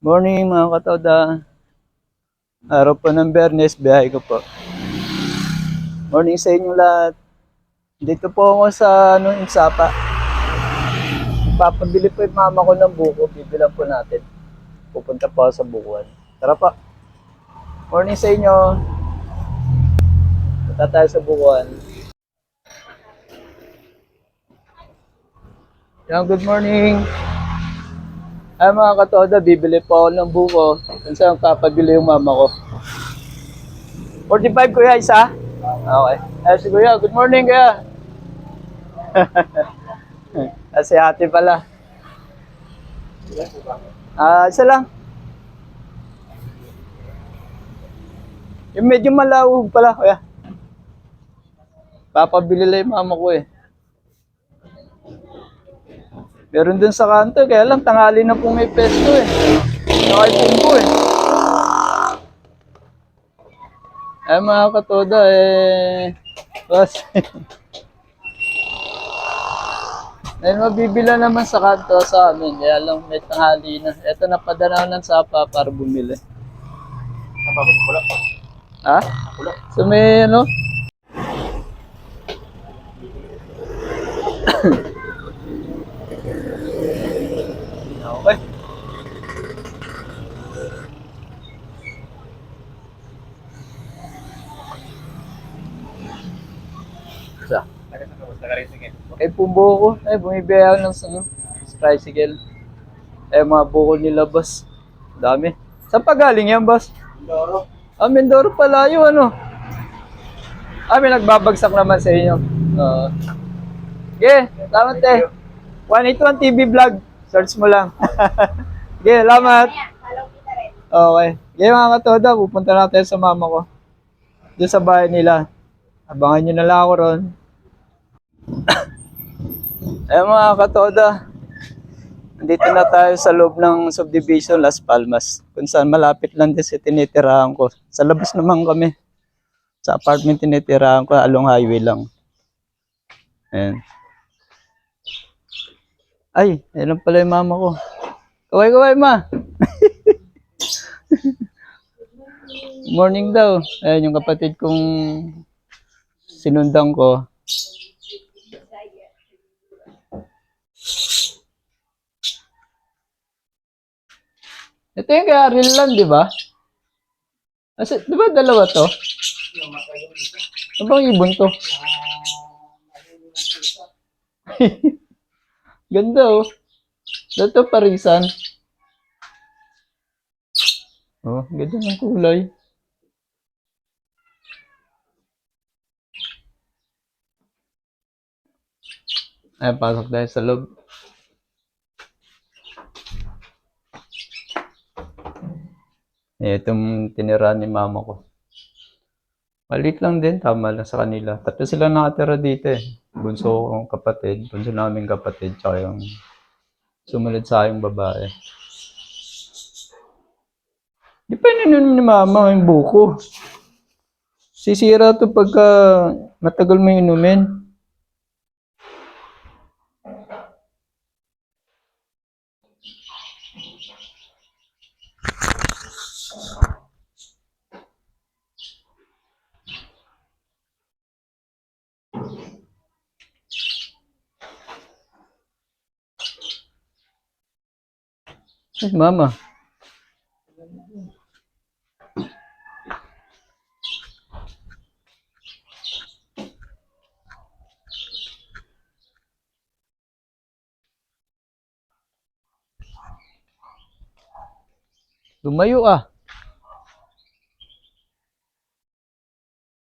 Morning mga katoda. Araw po ng Biyernes, biyahe ko po. Morning sa inyo lahat. Dito po ako sa Insapa. Papabili po yung mama ko ng buko. Bibilang po natin. Pupunta po ako sa bukuan. Tara pa. Morning sa inyo. Punta tayo sa bukuan. Yan, good morning. Ay mga katoda, bibili po ako ng buko. Kung saan papabili yung mama ko. 45 kuya, isa? Okay. Ay, si kuya, good morning kuya. Si ate pala. Isa lang. Yung medyo malawog pala, kuya. Papabili lang yung mama ko eh. Meron dun sa kanto, kaya lang tanghali na pong may pesto eh. Saka yung pungko eh. Ay mga katoda eh. Bas. Dahil mabibila naman sa kanto sa amin, kaya lang may tanghali na. Ito napadala ng sapa para bumili. Ha? So may ano? Okay. Sa? Kay Pumbo ko. Ay, bumibiyaya ng sa tricycle. Eh, mga bukol nila, boss. Dami. Saan pa galing yan, boss? Mindoro. Mindoro pala yun, ano? May nagbabagsak naman sa inyo. Salamat eh. 181 TV vlog. Search mo lang. Salamat. Okay. Mga katoda, pupunta natin sa mama ko. Doon sa bahay nila. Abangan nyo na lang ako ron. Mga katoda, nandito na tayo sa loob ng subdivision Las Palmas. Kung saan malapit lang din sa tinitirahan ko. Sa labas naman kami. Sa apartment tinitirahan ko, along highway lang. Ayan. Ay, ayun pala yung mama ko. Kaway, ma. Morning daw. Ayun yung kapatid kong sinundan ko. Ito yung kay Ariel lang, di ba? Di ba dalawa to? Ano bang ibon to? Ganda oh. Dito parisan. Oh, ganda ng kulay. Ay, pasok tayo sa loob. Itong tinirahan ni mama ko. Maliit lang din, tama lang sa kanila. Tatlo sila nakatira dito eh. Bunso kong kapatid, bunso naming kapatid, tsaka yung sumunod sa aking babae. Di pa ininom ni mama yung buko. Sisira to pagka matagal mo inumin. Ay, mama. Lumayo ah.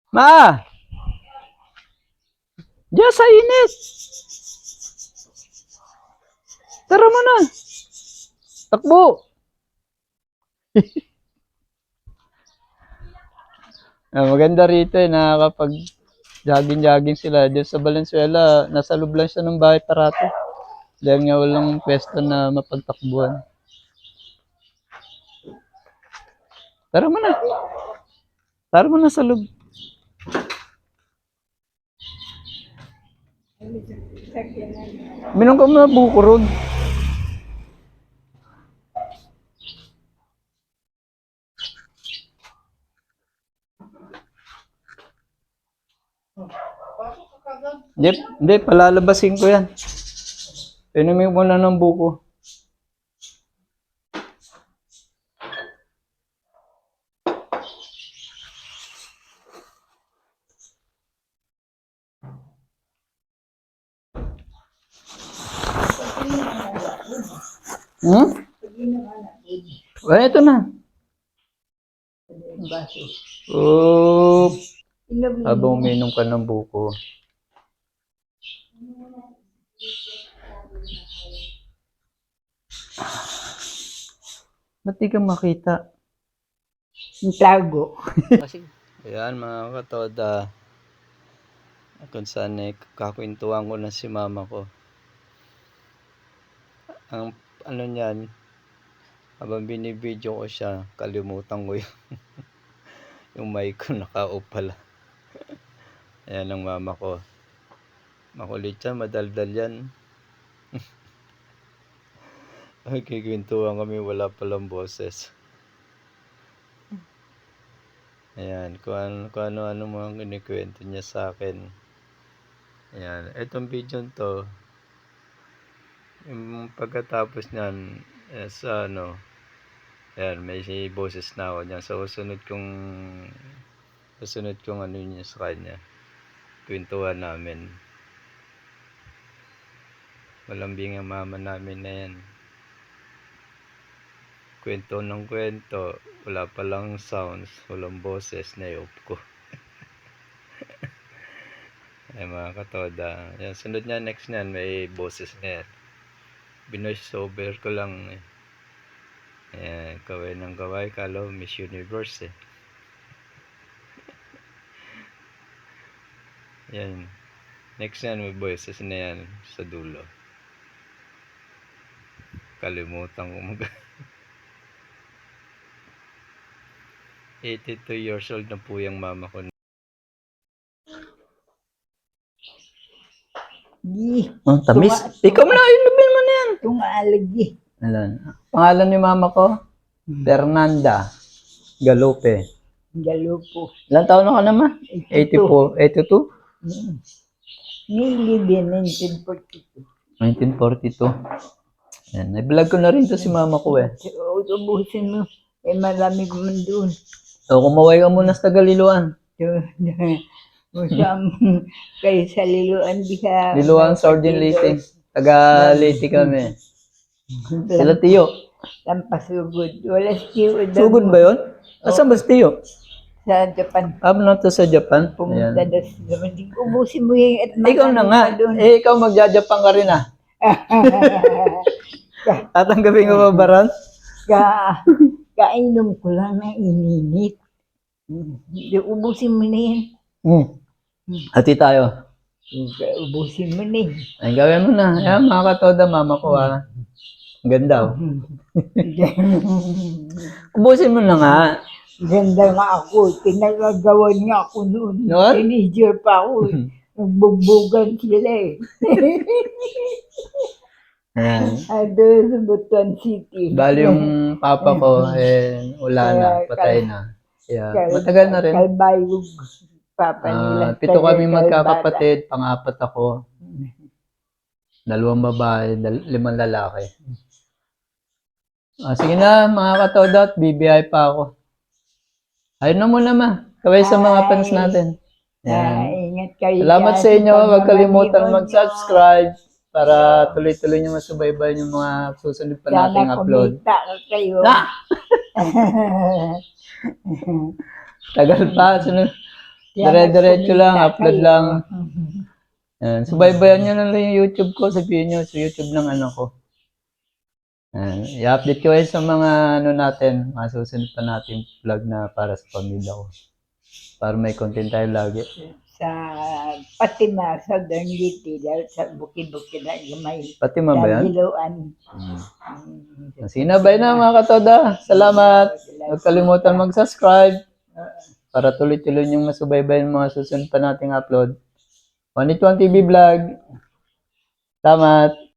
Ma! Diyan sa init! Tara mo na! Takbo! Maganda rito eh, nakakapag jogging sila. Dito sa Valenzuela, nasa loob lang siya ng bahay parato. Dahil nga walang pwesto na mapagtakbuhan. Tara mo na! Tara mo na sa loob. Minum ka muna buko ron. Hindi, hindi, palalabasin ko yan. Inumin ko na ng buko. Hmm? Well, ito na. Oh, habang uminom ka ng buko. Ba't di ka makita? Tago. Ayan mga katoda. Kung saan kakwentuhan ko na si mama ko. Ang ano niyan, habang binibideo ko siya, kalimutan ko yung mic ko naka-off pala. Ayan ang mama ko. Makulit yan, madaldal yan. Kikwentuhan kami, wala palang boses. Ayan, kung ano mga kinikwento niya sa akin. Ayan, etong video to, yung pagkatapos niyan, sa ano, ayan, may boses na ako niyan. So, susunod kong ano niya sa kanya. Kwentuhan namin. Malambing ang mama namin na yan. Kwento ng kwento, wala palang sounds, walang boses, na-off ko. Ay mga katoda. Yan, sunod niya, next niyan, may boses na yan. Binoise over ko lang eh. Ayan, kaway ng kaway, kalo Miss Universe eh. Yan. Next yan, may voices na yan sa dulo. Kalimutan ko 82 years old na po yung mama ko. Di. Ang tamis. Ikaw mo na, inumin mo na yan. Tungalagi. Alan. Pangalan ni mama ko, Fernanda Galope. Galupo. Ilan taon na ka naman? 84, 82? Nilibin 1942. 1942. Yan, i-vlog ko na rin to si mama ko eh. So, ubusin mo. Eh, marami ko man doon. So, kumaway ka muna sa Galiluan. Usam kayo sa Liluan. Liluan, Sardin, Leyte. Taga Leyte kami. Sila Tiyo. Lampasugod. Wala si Tiyo. Sugod ba yun? Asan ba si Tiyo? Sa Japan. Na to sa Japan. Pumunta Ayan. daw sa Japan. Ubusin mo yung at Ikaw na nga. Eh, ikaw magja-Japan ka rin ah. Tatanggapin ko ba baran? Kainom ko lang na ininit. Ubusin mo na yan. Hati tayo. Ubusin mo na yan. Ay, gawin mo na. Ayan, mga katoda, mama ko ah. Ang ganda oh. Ubusin mo na nga. Ganda nga ako. Pinagagawan nga ako noon. Noon? Teenager pa ako. Nagbugbugan sila eh. Ayan. Ado sa Butuan City. Bali yung papa ko, eh, wala na, patay na. Kaya, matagal na rin. Kalbayog. Papa nila. Pito kami magkakapatid, pang-apat ako. 2 babae, 5 lalaki. Sige na, mga katodot, BBI pa ako. Ayun na muna ma, kaway sa mga fans natin. Yan. Ingat kayo. Salamat dyan sa inyo, huwag kalimutan pagmamaniwan mag-subscribe para tuloy-tuloy nyo masubaybayan yung mga susunod pa nyo. nating Sana upload. kumita kayo. Tagal pa, sunod. Dire-diretso lang, upload lang. Yan. Subaybayan nyo na lang yung YouTube ko, sabihin nyo sa YouTube ng anak ko. Yan. I-update ko sa mga ano natin, mga susunod pa natin vlog na para sa pamilya ko. Para may content tayo lagi. Sa Patima, sa Dangiti, sa bukid-bukid na may Pati ba yan? Diluan. Sinabay na mga katoda. Salamat. Huwag kalimutan mag-subscribe para tuloy-tuloy niyong masubaybayan mga susunod pa nating upload. 120 TV Vlog. Salamat.